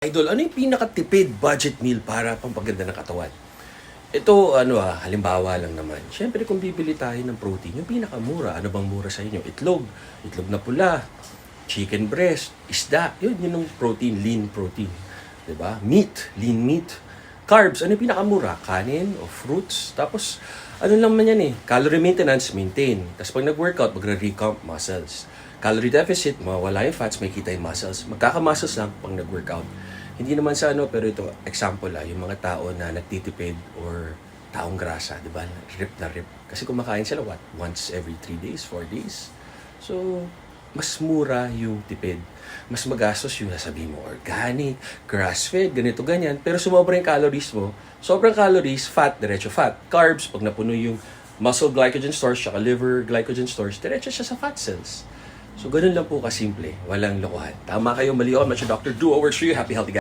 Idol, ano yung pinakatipid budget meal para pampaganda ng katawan? Ito, halimbawa lang naman. Siyempre, kung bibili tayo ng protein, yung pinakamura, ano bang mura sa inyo? Itlog na pula, chicken breast, isda, yun yung protein, lean protein. 'Di ba? Meat, lean meat. Carbs, ano yung pinakamura? Kanin o fruits. Tapos, ano lang man yan calorie maintenance, maintain. Tapos pag nag-workout, magre-recomp muscles. Calorie deficit, mawawala yung fats, may kita yung muscles. Magkaka-muscles lang pag nag-workout. Hindi naman sa pero ito, example yung mga tao na nagtitipid or taong grasa, di ba? Rip na rip. Kasi kumakain sila, once every 3 days, 4 days. So, mas mura yung tipid. Mas magastos yung nasabi mo, organic, grass-fed, ganito, ganyan. Pero sumobra yung calories mo. Sobrang calories, fat, diretso fat. Carbs, pag napuno yung muscle glycogen stores, tsaka liver glycogen stores, diretso siya sa fat cells. So, ganun lang po kasimple. Walang lokohan. Tama kayo, mali ako. I'm not your doctor. Do what works for you. Happy, healthy guys.